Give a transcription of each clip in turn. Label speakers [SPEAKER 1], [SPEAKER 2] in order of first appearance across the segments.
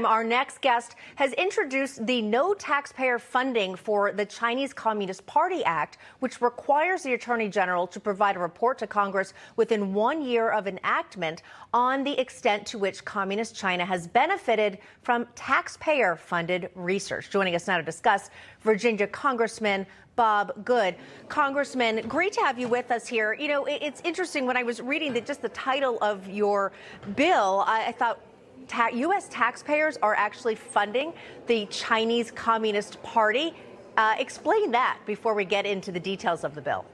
[SPEAKER 1] Our next guest has introduced the no taxpayer funding for the Chinese Communist Party Act, which requires the Attorney General to provide a report to Congress within 1 year of enactment on the extent to which Communist China has benefited from taxpayer-funded research. Joining us now to discuss, Virginia Congressman Bob Good. Congressman, great to have you with us here. You know, it's interesting when I was reading just the title of your bill, I thought, U.S. taxpayers are actually funding the Chinese Communist Party. Explain that before we get into the details of the bill.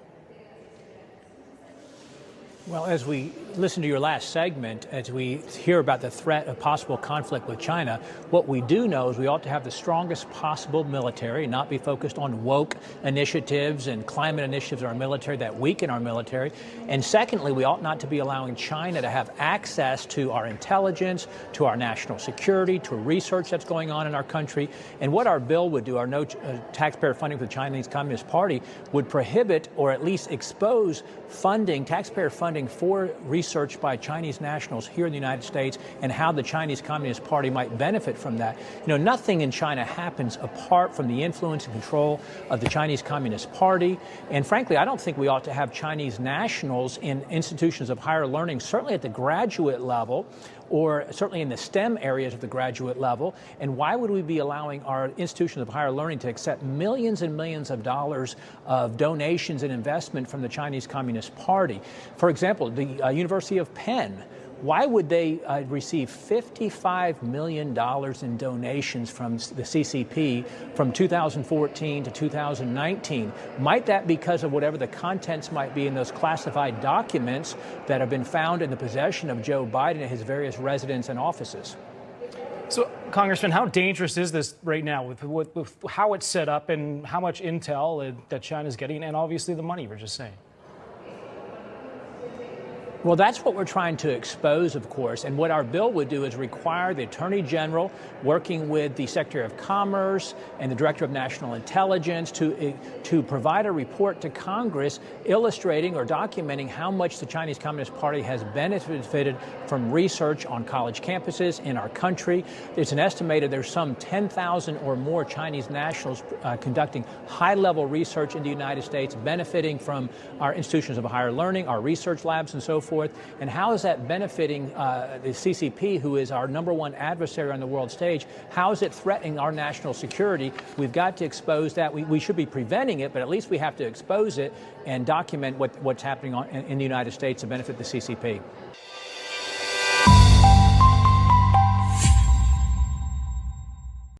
[SPEAKER 2] Well, as we listen to your last segment, as we hear about the threat of possible conflict with China, what we do know is we ought to have the strongest possible military, not be focused on woke initiatives and climate initiatives in our military that weaken our military. And secondly, we ought not to be allowing China to have access to our intelligence, to our national security, to research that's going on in our country. And what our bill would do, our no taxpayer funding for the Chinese Communist Party, would prohibit or at least expose funding, taxpayer funding for research by Chinese nationals here in the United States and how the Chinese Communist Party might benefit from that. You know, nothing in China happens apart from the influence and control of the Chinese Communist Party. And frankly, I don't think we ought to have Chinese nationals in institutions of higher learning, certainly at the graduate level, or certainly in the STEM areas of the graduate level. And why would we be allowing our institutions of higher learning to accept millions and millions of dollars of donations and investment from the Chinese Communist Party? For example, the University of Penn, why would they receive $55 million in donations from the CCP from 2014 to 2019? Might that be because of whatever the contents might be in those classified documents that have been found in the possession of Joe Biden at his various residences and offices?
[SPEAKER 3] So, Congressman, how dangerous is this right now with how it's set up and how much intel that China's getting, and obviously the money we're just saying?
[SPEAKER 2] Well, that's what we're trying to expose, of course. And what our bill would do is require the Attorney General, working with the Secretary of Commerce and the Director of National Intelligence, to provide a report to Congress illustrating or documenting how much the Chinese Communist Party has benefited from research on college campuses in our country. It's an estimated there's some 10,000 or more Chinese nationals conducting high-level research in the United States, benefiting from our institutions of higher learning, our research labs, and so forth. And how is that benefiting the CCP, who is our #1 adversary on the world stage? How is it threatening our national security? We've got to expose that. We should be preventing it, but at least we have to expose it and document what's happening in the United States to benefit the CCP.